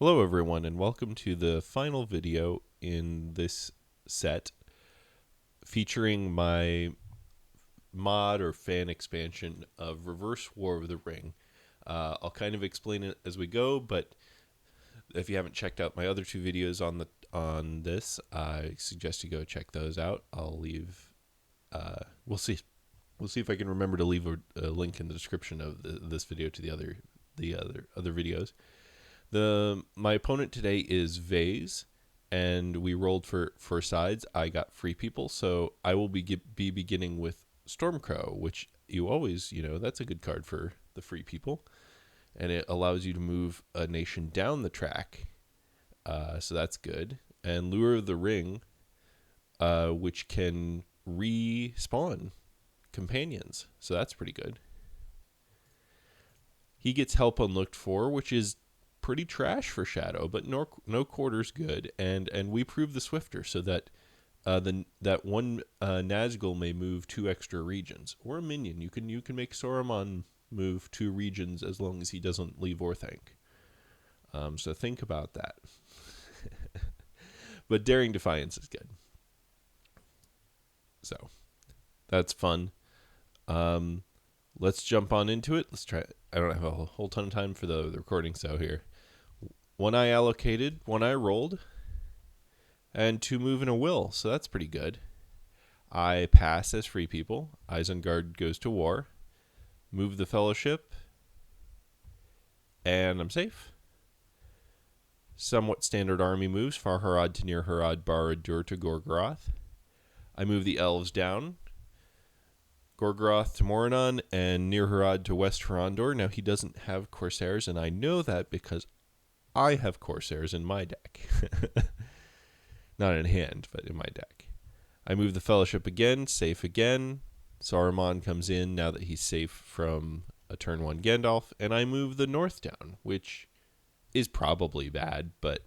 Hello everyone and welcome to the final video in this set featuring my mod or fan expansion of Reverse War of the Ring. I'll kind of explain it as we go, but if you haven't checked out my other two videos on this, I suggest you go check those out. I'll leave we'll see if I can remember to leave a link in the description of this video to the other videos. My opponent today is Vayze, and we rolled for sides. I got Free People, so I will be beginning with Stormcrow, which you always, that's a good card for the Free People, and it allows you to move a nation down the track, so that's good. And Lure of the Ring, which can respawn companions, so that's pretty good. He gets Help Unlooked For, which is pretty trash for Shadow, but no quarter's good, and we prove the Swifter so that that one Nazgul may move 2 extra regions, or a minion. You can make Saruman move 2 regions as long as he doesn't leave Orthanc. So think about that. But Daring Defiance is good, so that's fun. Let's jump on into it. Let's try. I don't have a whole ton of time for the recording, so here. 1 eye allocated, 1 eye rolled, and 2 move and a will, so that's pretty good. I pass as Free People. Isengard goes to war. Move the Fellowship, and I'm safe. Somewhat standard army moves. Farharad to Near Harad, Barad-dûr to Gorgoroth. I move the elves down. Gorgoroth to Moradin, and Near Harad to West Ferondor. Now, he doesn't have Corsairs, and I know that because I have Corsairs in my deck. Not in hand, but in my deck. I move the Fellowship again, safe again. Saruman comes in now that he's safe from a turn 1 Gandalf, and I move the North down, which is probably bad, but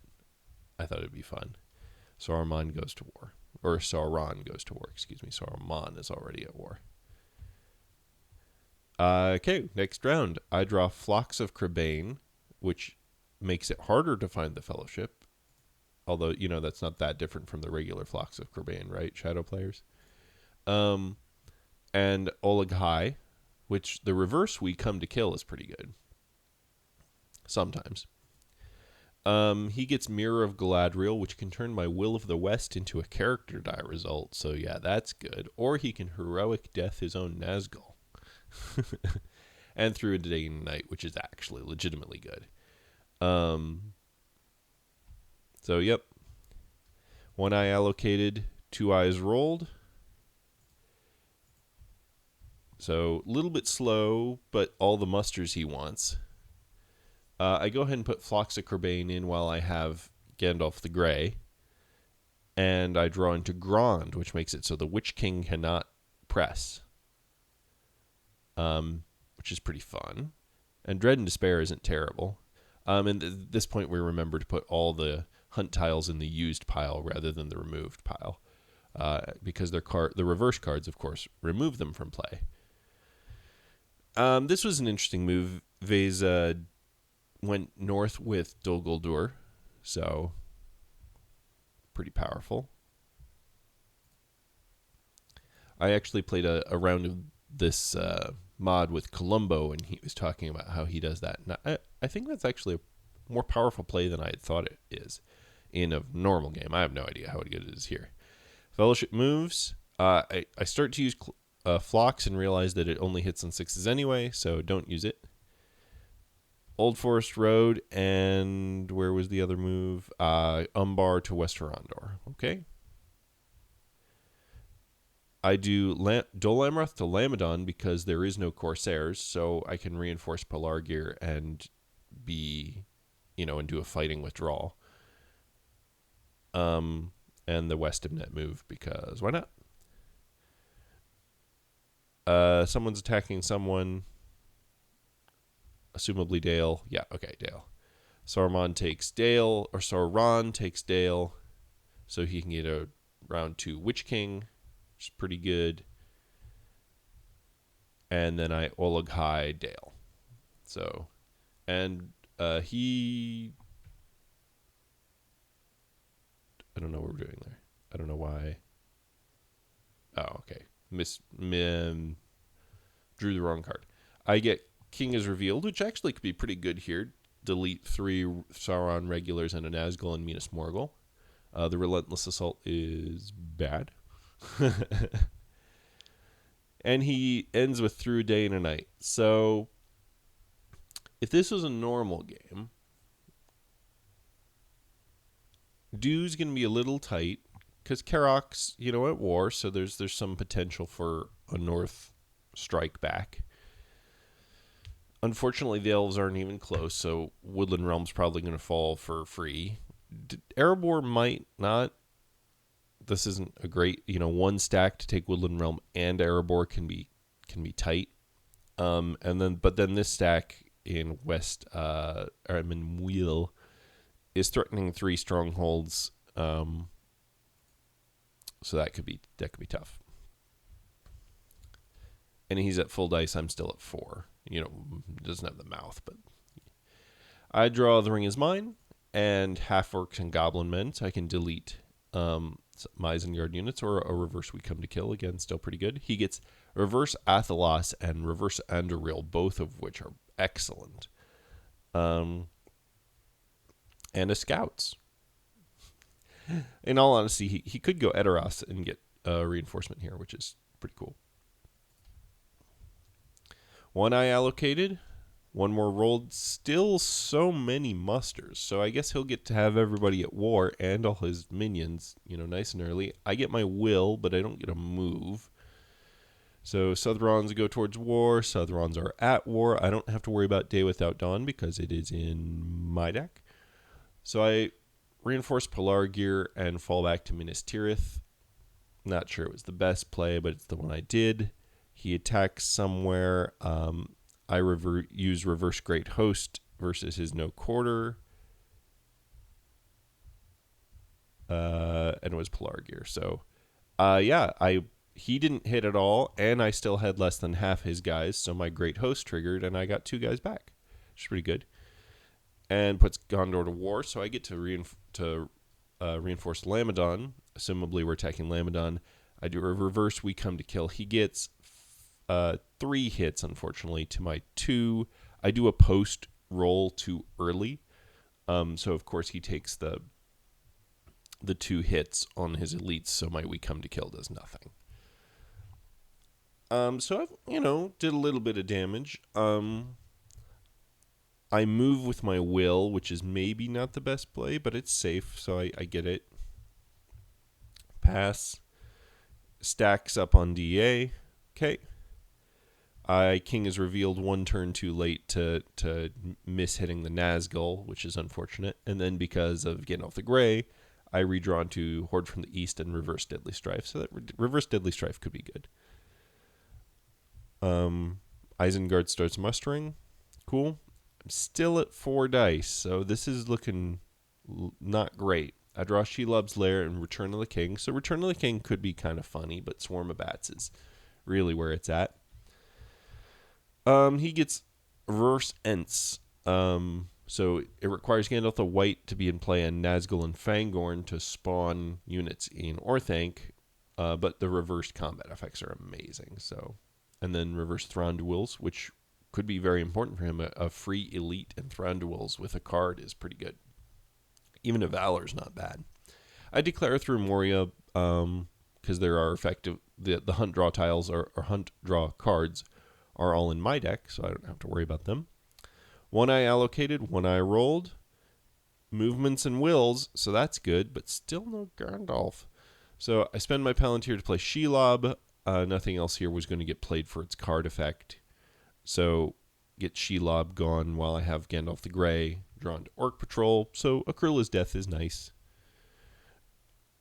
I thought it'd be fun. Saruman goes to war. Or Sauron goes to war, excuse me. Saruman is already at war. Okay, next round. I draw Flocks of Crebain, which makes it harder to find the Fellowship. Although, that's not that different from the regular Flocks of Crebain, right, Shadow players? And Olaghai, which the reverse We Come to Kill is pretty good. Sometimes. He gets Mirror of Galadriel, which can turn my Will of the West into a character die result. So, yeah, that's good. Or he can Heroic Death his own Nazgul. And Through a Day and Night, which is actually legitimately good. So, yep. 1 eye allocated, 2 eyes rolled. So, a little bit slow, but all the musters he wants. I go ahead and put Flocks of Crebain in while I have Gandalf the Grey. And I draw into Grond, which makes it so the Witch King cannot press. Which is pretty fun. And Dread and Despair isn't terrible. And at this point, we remember to put all the hunt tiles in the used pile rather than the removed pile. Because the reverse cards, of course, remove them from play. This was an interesting move. Vayze went north with Dol Guldur, so pretty powerful. I actually played a round of this mod with Columbo, and he was talking about how he does that. And I think that's actually a more powerful play than I had thought it is in a normal game. I have no idea how good it is here. Fellowship moves. I start to use Flocks and realize that it only hits on 6s anyway, so don't use it. Old Forest Road, and where was the other move? Umbar to West Ferondor. Okay. I do Dol Amroth to Lamadon because there is no Corsairs, so I can reinforce Pelargir and and do a fighting withdrawal. And the West of Net move because why not? Someone's attacking someone. Assumably Dale. Yeah, okay, Dale. Sauron takes Dale, so he can get a round 2 Witch King, which is pretty good. And then I Olaghai Dale. So, and he I don't know what we're doing there. I don't know why. Oh, okay. Drew the wrong card. I get King is revealed, which actually could be pretty good here. Delete 3 Sauron regulars and a Nazgul and Minas Morgul. The Relentless Assault is bad. And he ends with Through a Day and a Night. So, if this was a normal game, Dew's going to be a little tight because Karok's, at war, so there's some potential for a North strike back. Unfortunately, the elves aren't even close, so Woodland Realm's probably going to fall for free. Erebor might not. This isn't a great, one stack to take Woodland Realm and Erebor can be tight. But then this stack in West Wheel is threatening 3 strongholds. So that could be tough. And he's at full dice. I'm still at 4. Doesn't have the mouth, but I draw The Ring Is Mine and half-orcs and goblin men, so I can delete Isengard units or a reverse We Come to Kill. Again, still pretty good. He gets reverse Athelas and reverse Anduril, both of which are excellent. And a Scouts. In all honesty, he could go Edoras and get reinforcement here, which is pretty cool. 1 eye allocated, 1 more rolled, still so many musters. So I guess he'll get to have everybody at war and all his minions, nice and early. I get my will, but I don't get a move. So Southrons go towards war. Southrons are at war. I don't have to worry about Day Without Dawn because it is in my deck. So I reinforce Pelargir and fall back to Minas Tirith. Not sure it was the best play, but it's the one I did. He attacks somewhere. I use Reverse Great Host versus his No Quarter. And it was Pelargir. So, he didn't hit at all, and I still had less than half his guys, so my Great Host triggered, and I got 2 guys back, which is pretty good. And puts Gondor to war, so I get to reinforce Lamadon. Assumably, we're attacking Lamadon. I do a reverse We Come to Kill. He gets 3 hits, unfortunately, to my 2. I do a post roll too early, so of course he takes the 2 hits on his elites, so my We Come to Kill does nothing. So I've, did a little bit of damage. I move with my will, which is maybe not the best play, but it's safe, so I get it. Pass. Stacks up on DA. Okay. King is revealed 1 turn too late to miss hitting the Nazgul, which is unfortunate. And then because of Gandalf the Grey, I redraw into Horde from the East and Reverse Deadly Strife. So that Reverse Deadly Strife could be good. Isengard starts mustering. Cool. I'm still at 4 dice, so this is looking not great. I draw Shelob's Lair and Return of the King. So Return of the King could be kind of funny, but Swarm of Bats is really where it's at. He gets Reverse Ents. So it requires Gandalf the White to be in play and Nazgul and Fangorn to spawn units in Orthanc, but the reversed combat effects are amazing. So, and then reverse Thranduils, which could be very important for him. A free elite and Thranduils with a card is pretty good. Even a Valor's not bad. I declare through Moria because there are effective the hunt draw tiles or hunt draw cards are all in my deck, so I don't have to worry about them. 1 eye allocated, 1 eye rolled. Movements and wills, so that's good, but still no Gandalf. So I spend my Palantir to play Shelob. Nothing else here was going to get played for its card effect. So get Shelob gone while I have Gandalf the Grey drawn to Orc Patrol. So Akrila's Death is nice.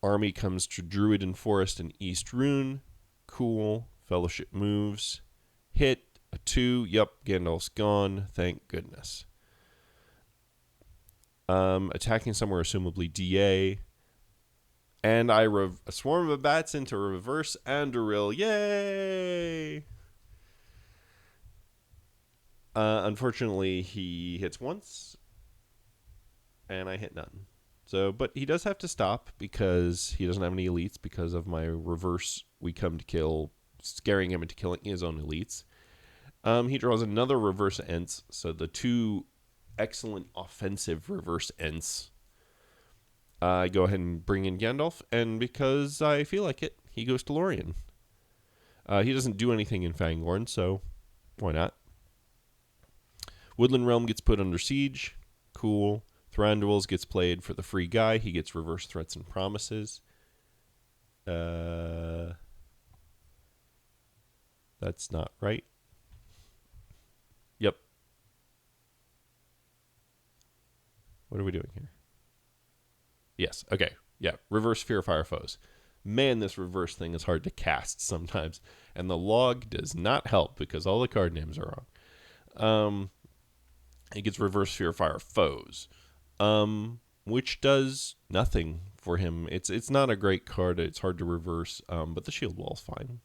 Army comes to Druid and Forest and East Rune. Cool. Fellowship moves. Hit. A 2. Yep, Gandalf's gone. Thank goodness. Attacking somewhere, assumably DA. And I a Swarm of Bats into Reverse Anduril. Yay! Unfortunately, he hits once. And I hit none. So, but he does have to stop because he doesn't have any elites because of my reverse we come to kill, scaring him into killing his own elites. He draws another reverse Ents, so the two excellent offensive reverse Ents. I go ahead and bring in Gandalf, and because I feel like it, he goes to Lorien. He doesn't do anything in Fangorn, so why not? Woodland Realm gets put under siege. Cool. Thranduil's gets played for the free guy. He gets reverse threats and promises. That's not right. Yep. What are we doing here? Yes. Okay. Yeah. Reverse Fear Fire foes. Man, this reverse thing is hard to cast sometimes. And the log does not help because all the card names are wrong. It gets reverse Fear Fire foes. Which does nothing for him. It's not a great card. It's hard to reverse, but the shield wall's fine.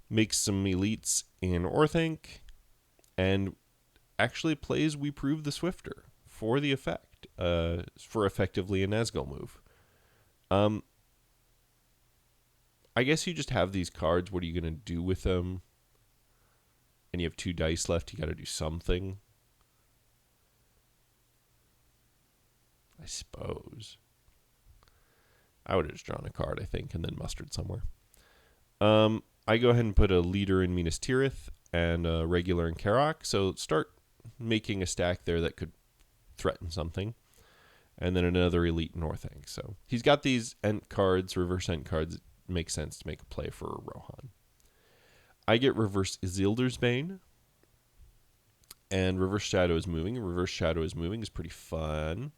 Makes some elites in Orthanc, and actually plays We Prove the Swifter for the effect, for effectively a Nazgul move. I guess you just have these cards. What are you going to do with them? And you have 2 dice left. You got to do something. I suppose. I would have just drawn a card, I think, and then mustered somewhere. I go ahead and put a leader in Minas Tirith and a regular in Karak. So start making a stack there that could threaten something. And then another elite in Orthanc. So he's got these Ent cards, reverse Ent cards. It makes sense to make a play for Rohan. I get reverse Isildur's Bane. And reverse Shadow is moving. Reverse Shadow is moving is pretty fun.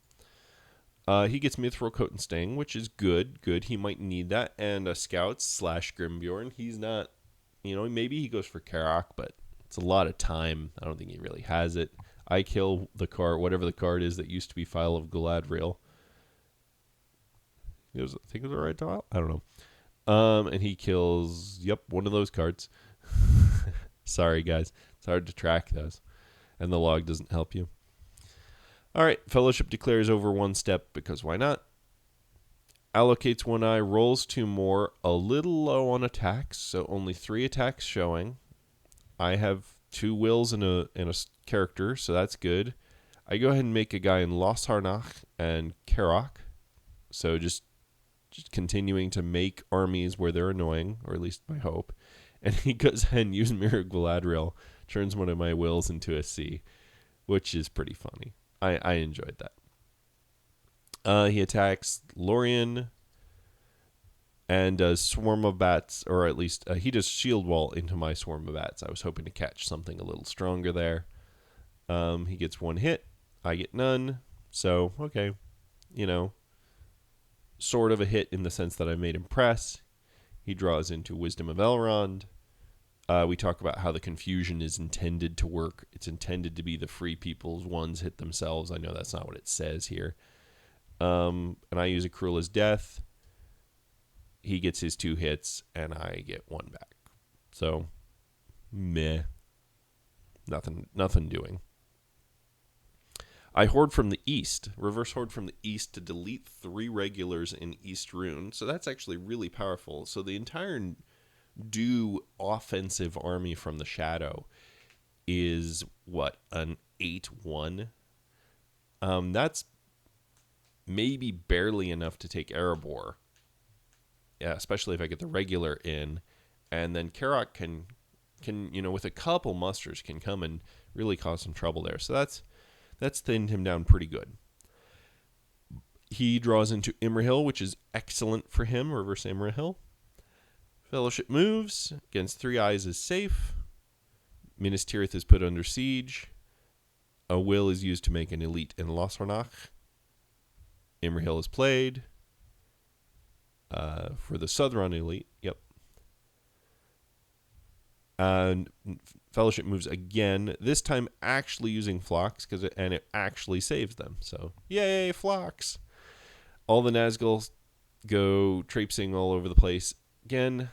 He gets Mithril Coat and Sting, which is good. Good. He might need that. And a Scouts / Grimbjorn. He's not, maybe he goes for Karak, but it's a lot of time. I don't think he really has it. I kill the card, whatever the card is that used to be File of Galadriel. I think it was the right tile? I don't know. And he kills, one of those cards. Sorry, guys. It's hard to track those. And the log doesn't help you. All right, Fellowship declares over 1 step because why not? Allocates 1 eye, rolls 2 more, a little low on attacks, so only 3 attacks showing. I have 2 wills in a character, so that's good. I go ahead and make a guy in Los Harnach and Karak, so just continuing to make armies where they're annoying, or at least my hope. And he goes ahead and uses Mirror Galadriel, turns one of my wills into a C, which is pretty funny. I enjoyed that. He attacks Lorien and does Swarm of Bats, or at least he does Shield Wall into my Swarm of Bats. I was hoping to catch something a little stronger there. He gets 1 hit. I get none. So, okay. Sort of a hit in the sense that I made him press. He draws into Wisdom of Elrond. We talk about how the confusion is intended to work. It's intended to be the free people's ones hit themselves. I know that's not what it says here. And I use a Cruel as Death. He gets his 2 hits, and I get 1 back. So, meh. Nothing doing. I Horde from the East. Reverse Horde from the East to delete 3 regulars in East Rune. So that's actually really powerful. So the entire offensive army from the Shadow is an 8-1. That's maybe barely enough to take Erebor. Yeah, especially if I get the regular in, and then Karak can with a couple musters can come and really cause some trouble there. So that's thinned him down pretty good. He draws into Imrahil, which is excellent for him. Reverse Imrahil. Fellowship moves. Against 3 eyes is safe. Minas Tirith is put under siege. A will is used to make an elite in Los Harnach. Imrahil is played. For the Southron elite. Yep. And Fellowship moves again. This time actually using Phlox, and it actually saves them. So, yay, Phlox! All the Nazgul go traipsing all over the place. Again,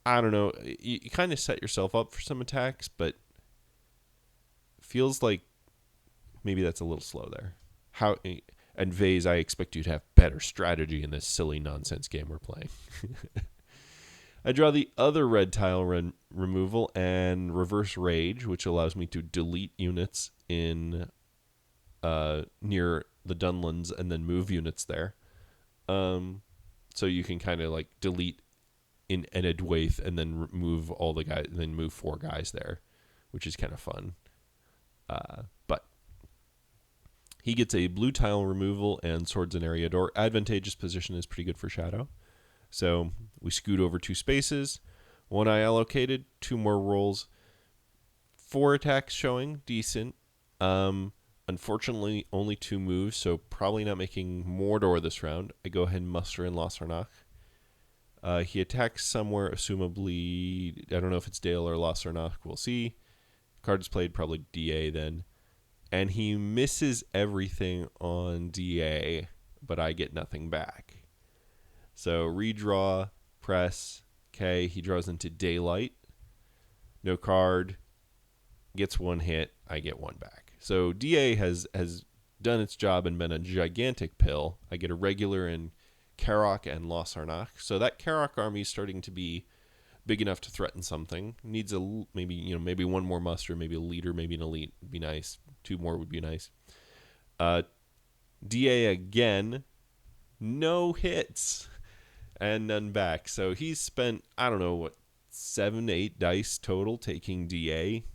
I don't know. You kind of set yourself up for some attacks, but feels like maybe that's a little slow there. how and Vayze, I expect you to have better strategy in this silly nonsense game we're playing. I draw the other red tile removal and reverse rage, which allows me to delete units in near the Dunlands and then move units there. So you can kind of like delete in Enedwaith and then move all the guys, and then move 4 guys there, which is kind of fun. But he gets a blue tile removal and Swords and Eriador. Advantageous position is pretty good for Shadow. So we scoot over 2 spaces. 1 I allocated, 2 more rolls. 4 attacks showing, decent. Unfortunately, only 2 moves, so probably not making Mordor this round. I go ahead and muster in Lossarnach. He attacks somewhere, assumably, I don't know if it's Dale or Lossarnach, we'll see. Card is played, probably DA then. And he misses everything on DA, but I get nothing back. So redraw, press, okay, he draws into Daylight. No card, gets 1 hit, I get 1 back. So DA has done its job and been a gigantic pill. I get a regular in Karok and Lossarnach. So that Karok army is starting to be big enough to threaten something. Needs maybe 1 more muster, maybe a leader, maybe an elite would be nice. 2 more would be nice. DA again, no hits and none back. So he's spent, I don't know, 7, 8 dice total taking DA,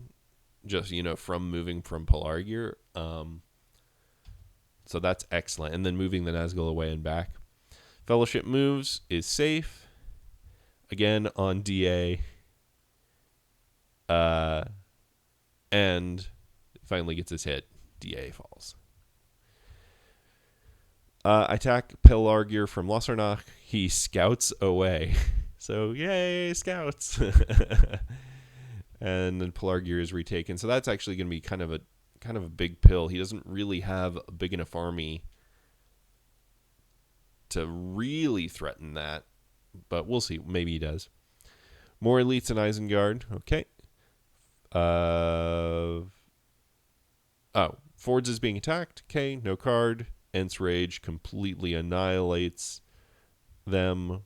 just, from moving from Pelargir. So that's excellent. And then moving the Nazgul away and back. Fellowship moves is safe. Again on DA. And finally gets his hit. DA falls. I attack Pelargir from Lossarnach. He scouts away. So yay, scouts. And then Pelargir is retaken. So that's actually going to be kind of a big pill. He doesn't really have a big enough army to really threaten that, but we'll see. Maybe he does. More elites in Isengard. Okay. Fords is being attacked. Okay, no card. Ents Rage completely annihilates them.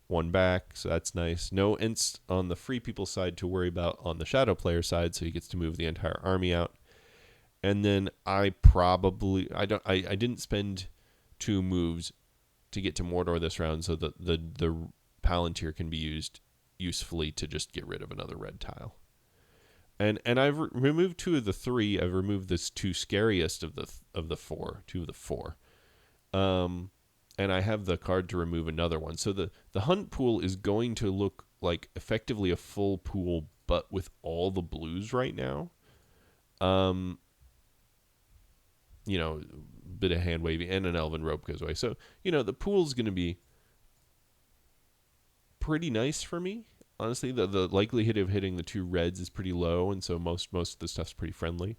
1 back, so that's nice. No Ents on the free people side to worry about on the shadow player side, so he gets to move the entire army out. And then I didn't spend 2 moves to get to Mordor this round, so the Palantir can be used usefully to just get rid of another red tile. And I've removed 2 of the 3. I've removed this 2 scariest of the 4, 2 of the 4. And I have the card to remove another one. So the hunt pool is going to look like effectively a full pool, but with all the blues right now. Bit of hand waving and an elven rope goes away. So, the pool's going to be pretty nice for me. Honestly, the likelihood of hitting the 2 reds is pretty low, and so most of the stuff's pretty friendly.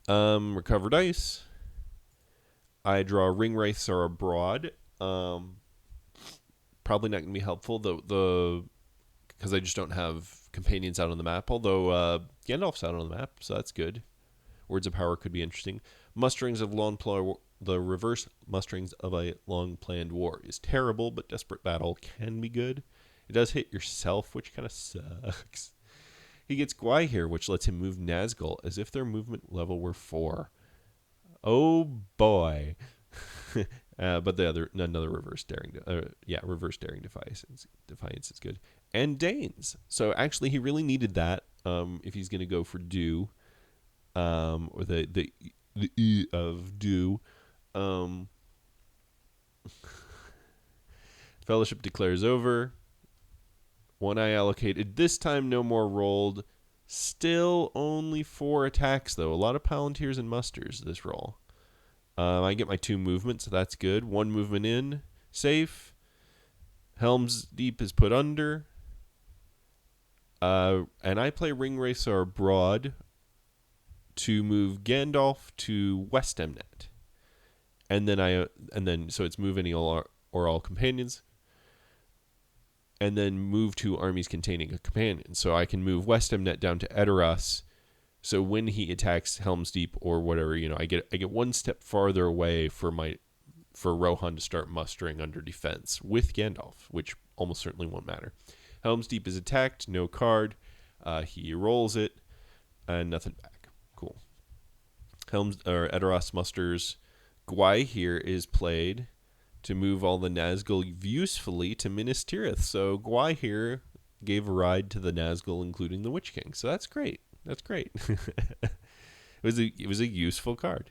Recover dice. I draw Ring Wraiths are abroad. Probably not going to be helpful, because I just don't have companions out on the map, although Gandalf's out on the map, so that's good. Words of Power could be interesting. Musterings of the reverse musterings of a long-planned war is terrible, but Desperate Battle can be good. It does hit yourself, which kind of sucks. He gets Gwai here, which lets him move Nazgul as if their movement level were 4. Oh boy. But another reverse daring defiance is good. And Danes. So actually he really needed that if he's going to go for Do, or the E of Do. Fellowship declares over. 1 I allocated. This time no more rolled. Still only 4 attacks, though. A lot of Palantirs and Musters this roll. I get my 2 movements, so that's good. 1 movement in. Safe. Helm's Deep is put under. And I play Ring Racer Abroad to move Gandalf to West Emnet. And then so it's move any or all companions. And then move to armies containing a companion. So I can move West Emnet down to Edoras So when he attacks Helm's Deep or whatever, I get one step farther away for Rohan to start mustering under defense with Gandalf, which almost certainly won't matter. Helm's Deep is attacked, no card. He rolls it, and nothing back. Cool. Edoras musters. Gwai here is played to move all the Nazgul usefully to Minas Tirith. So Gwai here gave a ride to the Nazgul, including the Witch King. So that's great. That's great. It was a useful card.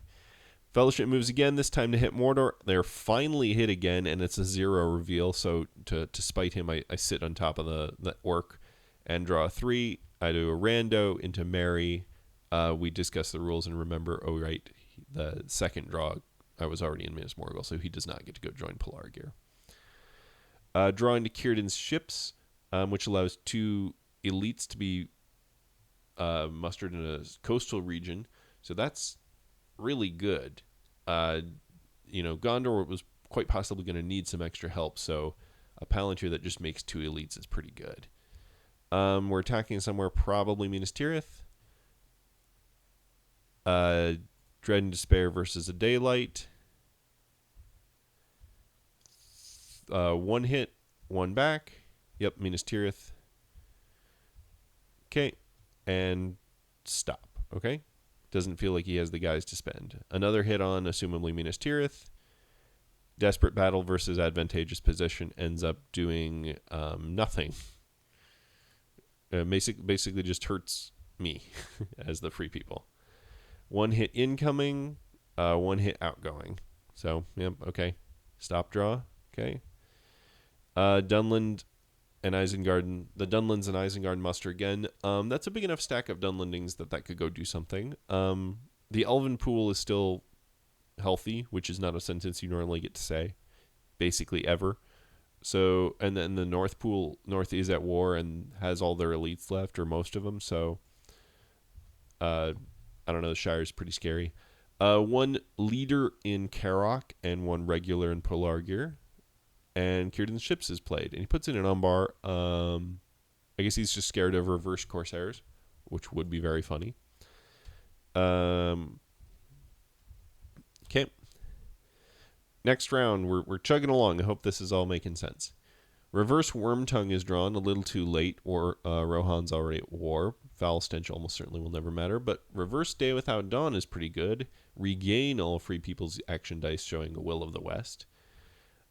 Fellowship moves again, this time to hit Mordor. They're finally hit again, and it's a 0 reveal. So to spite him, I sit on top of the orc and draw a 3. I do a rando into Mary. We discuss the rules and remember, the second draw, I was already in Minas Morgul, so he does not get to go join Pelargir. Drawing to Círdan's ships, which allows 2 elites to be mustered in a coastal region. So that's really good. Gondor was quite possibly going to need some extra help, so a Palantir that just makes 2 elites is pretty good. We're attacking somewhere, probably Minas Tirith. Dread and Despair versus a Daylight. 1 hit, 1 back. Yep, Minas Tirith. Okay, and stop. Okay, doesn't feel like he has the guys to spend. Another hit on, assumably, Minas Tirith. Desperate Battle versus Advantageous Position ends up doing nothing. Basically just hurts me as the free people. 1 hit incoming, 1 hit outgoing. So, yep, okay. Stop draw, okay. Dunland and Isengard. The Dunlands and Isengard muster again. That's a big enough stack of Dunlandings that could go do something. The Elven pool is still healthy, which is not a sentence you normally get to say, basically ever. So, and then the North is at war and has all their elites left, or most of them. So, I don't know. The Shire is pretty scary. 1 leader in Karok and 1 regular in Pelargir. And Círdan's ships is played, and he puts in an Umbar. I guess he's just scared of reverse Corsairs, which would be very funny. Okay. Next round, we're chugging along. I hope this is all making sense. Reverse Wormtongue is drawn a little too late, or Rohan's already at war. Foul Stench almost certainly will never matter, but Reverse Day Without Dawn is pretty good. Regain all free people's action dice, showing a Will of the West.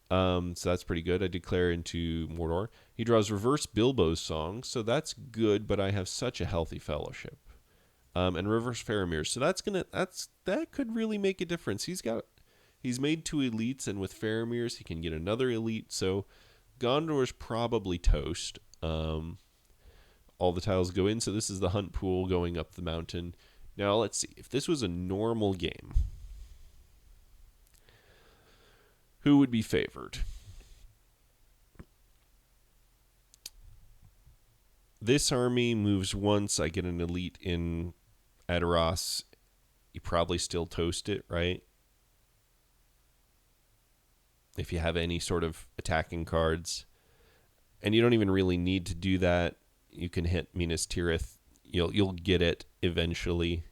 So that's pretty good. I declare into Mordor. He draws Reverse Bilbo's Song, so that's good, but I have such a healthy Fellowship. And Reverse Faramir, so that could really make a difference. He's made 2 elites, and with Faramir's he can get another elite, so Gondor's probably toast. All the tiles go in, so this is the hunt pool going up the mountain. Now let's see. If this was a normal game, who would be favored? This army moves once. I get an elite in Edoras. You probably still toast it, right? If you have any sort of attacking cards. And you don't even really need to do that. You can hit Minas Tirith. You'll get it eventually.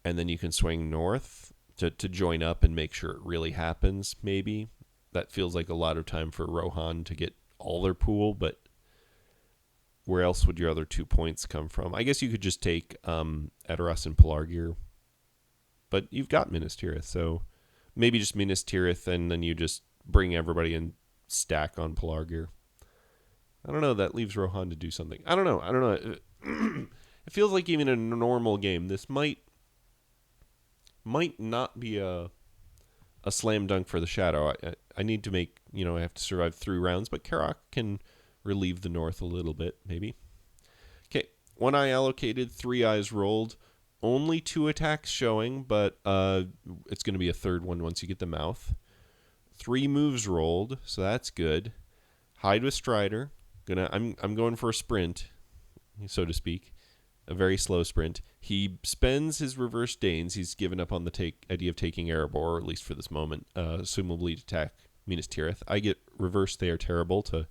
And then you can swing north to join up and make sure it really happens, maybe. That feels like a lot of time for Rohan to get all their pool, but where else would your other 2 points come from? I guess you could just take Edoras and Pelargir, but you've got Minas Tirith, so maybe just Minas Tirith, and then you just bring everybody and stack on Pelargir. I don't know. That leaves Rohan to do something. I don't know. It feels like even in a normal game, this might not be a slam dunk for the Shadow. I need to make, I have to survive 3 rounds, but Karok can relieve the North a little bit, maybe. Okay, 1 eye allocated, 3 eyes rolled. Only 2 attacks showing, but it's going to be a 3rd one once you get the mouth. 3 moves rolled, so that's good. Hide with Strider. I'm going for a sprint, so to speak. A very slow sprint. He spends his reverse Danes. He's given up on the idea of taking Erebor, at least for this moment, assumably to attack Minas Tirith. I get reverse They Are Terrible to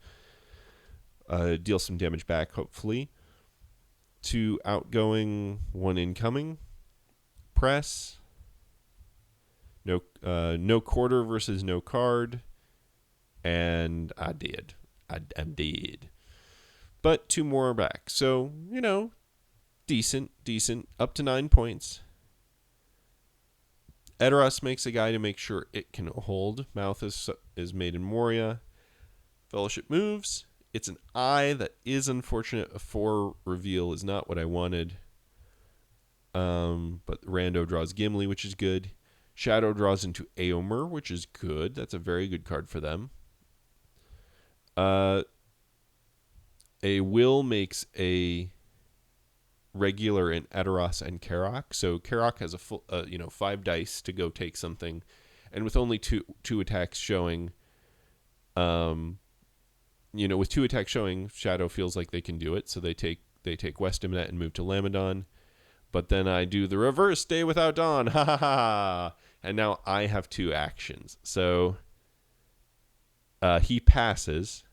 deal some damage back, hopefully. 2 outgoing, 1 incoming. Press. No quarter versus no card. And I did. I'm dead. But 2 more are back. So, decent. Up to 9 points. Edoras makes a guy to make sure it can hold. Mouth is made in Moria. Fellowship moves. It's an eye that is unfortunate. A 4 reveal is not what I wanted. But Rando draws Gimli, which is good. Shadow draws into Eomer, which is good. That's a very good card for them. A Will makes a regular in Edoras and Karak. So Karak has a full, 5 dice to go take something, and with only two attacks showing, with 2 attacks showing, Shadow feels like they can do it. So they take Westimonet and move to Lamadon. But then I do the reverse Day Without Dawn. Ha ha ha. And now I have 2 actions. So he passes,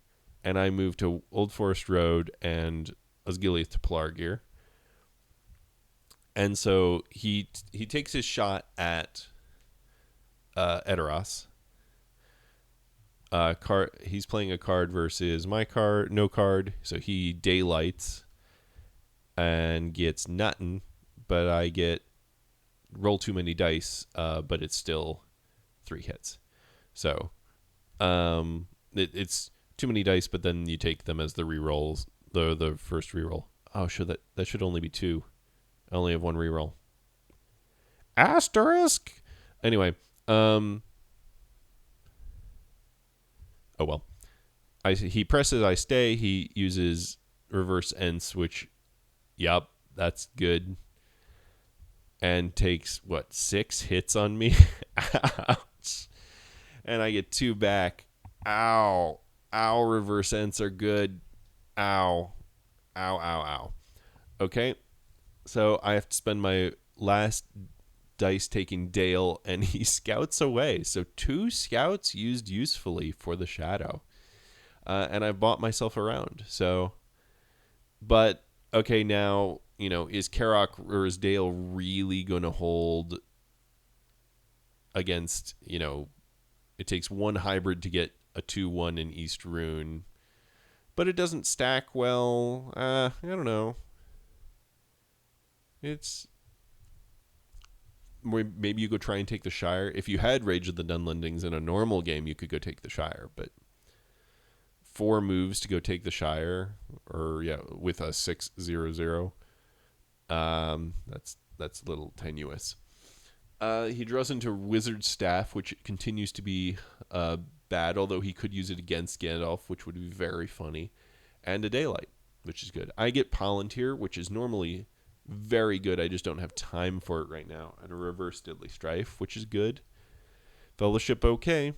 and I move to Old Forest Road and Osgiliath to Pelargir. And so he takes his shot at Edoras. He's playing a card versus my card, no card. So he daylights and gets nothing, but I get roll too many dice, but it's still 3 hits. So it's too many dice, but then you take them as the rerolls, the first reroll. Oh, that should only be 2. I only have 1 reroll. Asterisk. Anyway, oh well. He presses I stay. He uses reverse Ents, which, yup, that's good. And takes 6 hits on me. Ouch. And I get 2 back. Ow. Ow, reverse Ents are good. Ow. Ow, ow, ow. Okay. So I have to spend my last dice taking Dale, and he scouts away. So 2 scouts used usefully for the Shadow. And I bought myself around. So, but, okay, now, is Karak or is Dale really going to hold against, it takes 1 hybrid to get a 2/1 in East Rune, but it doesn't stack well. I don't know. It's maybe you go try and take the Shire. If you had Rage of the Dunlendings in a normal game, you could go take the Shire, but 4 moves to go take the Shire, or with a 6/0/0. That's a little tenuous. He draws into Wizard Staff, which continues to be bad, although he could use it against Gandalf, which would be very funny, and a Daylight, which is good. I get Palantir, which is normally very good. I just don't have time for it right now. And a reverse Deadly Strife, which is good. Fellowship, okay.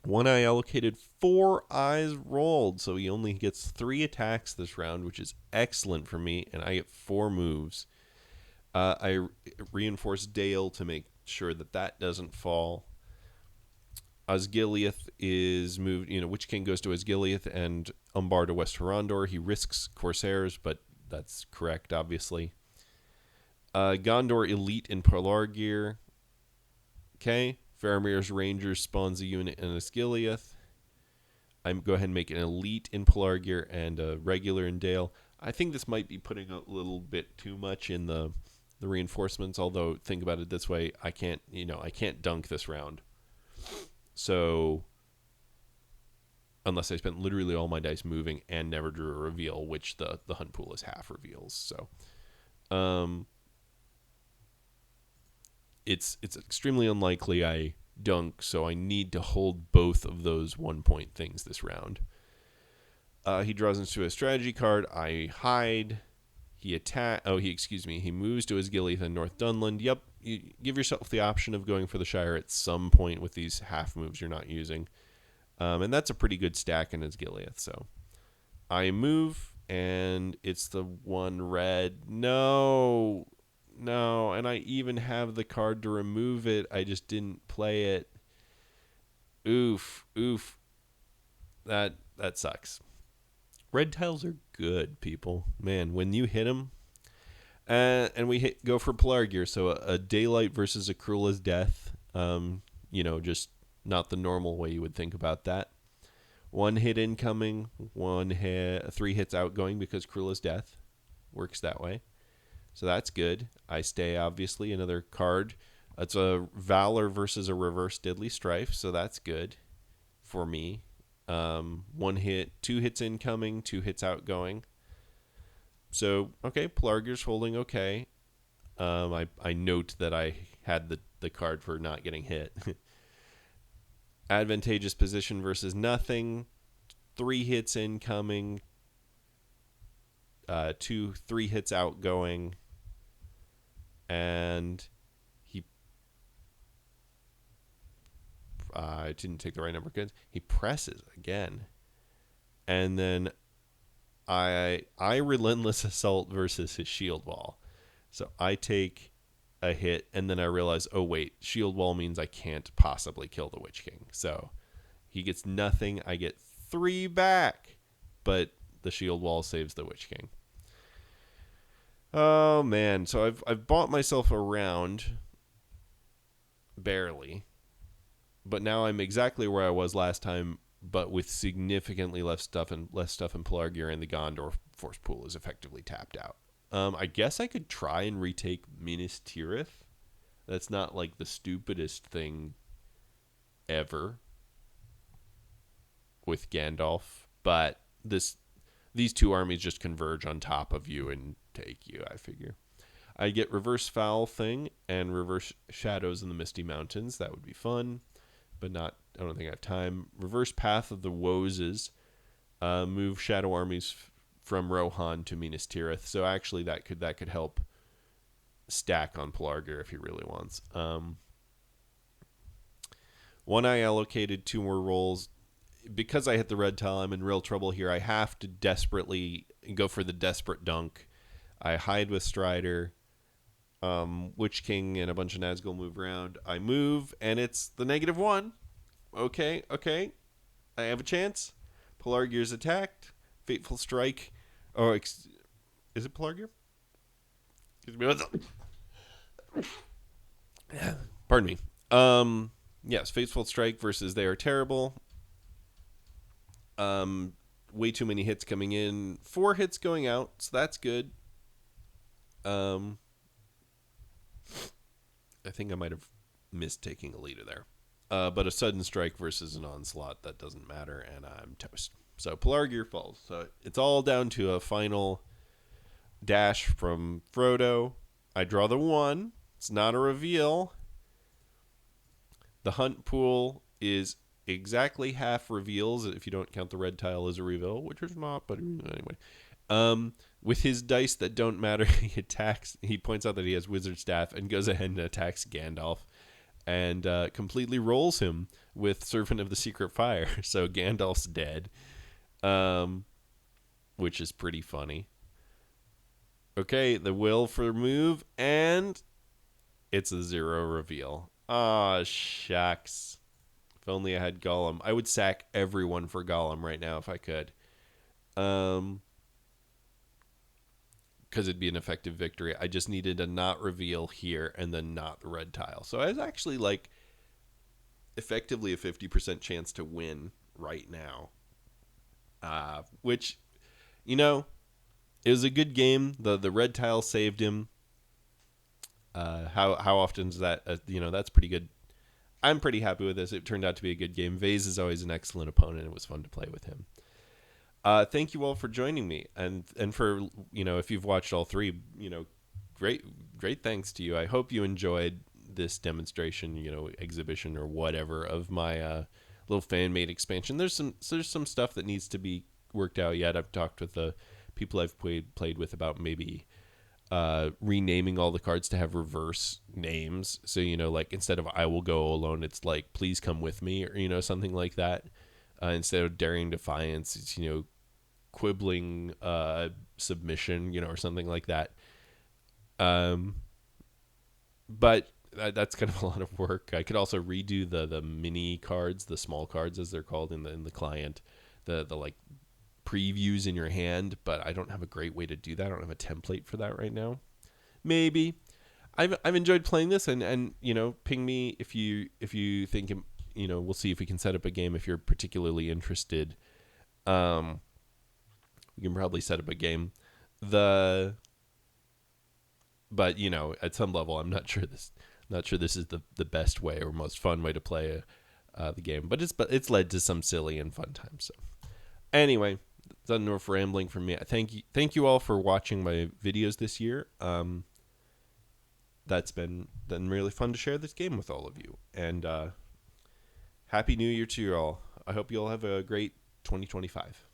1 eye allocated, 4 eyes rolled. So he only gets 3 attacks this round, which is excellent for me. And I get 4 moves. I reinforce Dale to make sure that doesn't fall. Osgiliath is moved, Witch King goes to Osgiliath and Umbar to West Horondor. He risks Corsairs, but that's correct, obviously. Gondor Elite in Pelargir. Okay. Faramir's Rangers spawns a unit in Osgiliath. I go ahead and make an Elite in Pelargir and a regular in Dale. I think this might be putting a little bit too much in the reinforcements, although think about it this way, I can't dunk this round. So unless I spent literally all my dice moving and never drew a reveal, which the hunt pool is half reveals. So it's extremely unlikely I dunk, so I need to hold both of those 1-point things this round. He draws into a strategy card. I hide. He moves to his Osgiliath and North Dunland. Yep, you give yourself the option of going for the Shire at some point with these half moves you're not using. And that's a pretty good stack in Osgiliath. So I move, and it's the 1 red. No, and I even have the card to remove it. I just didn't play it. Oof. That sucks. Red tiles are good, people. Man, when you hit them, and we go for Pelargir, so a Daylight versus a Cruel as Death. Just not the normal way you would think about that. 1 hit incoming, 3 hits outgoing because Cruel as Death works that way. So that's good. I stay, obviously, another card. It's a Valor versus a Reverse Deadly Strife, so that's good for me. 1 hit, 2 hits incoming, 2 hits outgoing. So, okay, Pelargir's holding okay. I note that I had the card for not getting hit. Advantageous Position versus nothing. 3 hits incoming. 3 hits outgoing. And I didn't take the right number. Good. He presses again. And then I Relentless Assault versus his Shield Wall. So I take a hit, and then I realize, oh wait, Shield Wall means I can't possibly kill the Witch King. So he gets nothing. I get 3 back, but the Shield Wall saves the Witch King. Oh man, so I've bought myself around barely, but now I'm exactly where I was last time, but with significantly less stuff in Pelargir, and the Gondor Force Pool is effectively tapped out. I guess I could try and retake Minas Tirith. That's not like the stupidest thing ever with Gandalf, but these 2 armies just converge on top of you and take you, I figure. I get Reverse Foul Thing and Reverse Shadows in the Misty Mountains. That would be fun, but I don't think I have time. Reverse Path of the Wozes. Move Shadow Armies from Rohan to Minas Tirith. So actually that could help stack on Pelargir if he really wants. 1 I allocated 2 more rolls. Because I hit the red tile, I'm in real trouble here. I have to desperately go for the desperate dunk. I hide with Strider. Witch King and a bunch of Nazgul move around. I move, and it's the -1. Okay. I have a chance. Pelargir's attacked. Fateful Strike. Oh, is it Pelargir? Excuse me. Pardon me. Yes, Fateful Strike versus They Are Terrible. Way too many hits coming in. 4 hits going out, so that's good. I think I might have missed taking a leader there. But a Sudden Strike versus an Onslaught, that doesn't matter, and I'm toast. So Pelargir falls. So it's all down to a final dash from Frodo. I draw the 1. It's not a reveal. The Hunt Pool is exactly half reveals, if you don't count the red tile as a reveal, which is not, but anyway. With his dice that don't matter, he points out that he has Wizard Staff and goes ahead and attacks Gandalf and completely rolls him with Servant of the Secret Fire. So Gandalf's dead, which is pretty funny. Okay, the will for move, and it's a 0 reveal. Ah, shucks. If only I had Gollum. I would sack everyone for Gollum right now if I could. Because it'd be an effective victory. I just needed a not reveal here and then not the red tile. So I was actually like effectively a 50% chance to win right now. Which, it was a good game. The red tile saved him. How often is that? That's pretty good. I'm pretty happy with this. It turned out to be a good game. Vayze is always an excellent opponent. It was fun to play with him. Thank you all for joining me, and for if you've watched all 3, great thanks to you. I hope you enjoyed this demonstration, exhibition or whatever of my little fan-made expansion. There's some stuff that needs to be worked out yet. I've talked with the people I've played with about maybe renaming all the cards to have reverse names. So, like instead of I will go alone, it's like please come with me, or something like that. Instead of Daring Defiance, it's quibbling submission, or something like that. But that's kind of a lot of work. I could also redo the mini cards, the small cards as they're called in the client, the like previews in your hand, but I don't have a great way to do that. I don't have a template for that right now. Maybe. I've enjoyed playing this, and ping me if you think, we'll see if we can set up a game if you're particularly interested. We can probably set up a game. But at some level, I'm not sure this is the best way or most fun way to play the game, but it's led to some silly and fun times. So anyway, that's enough rambling from me. Thank you all for watching my videos this year. That's been really fun to share this game with all of you, and Happy New Year to you all. I hope you all have a great 2025.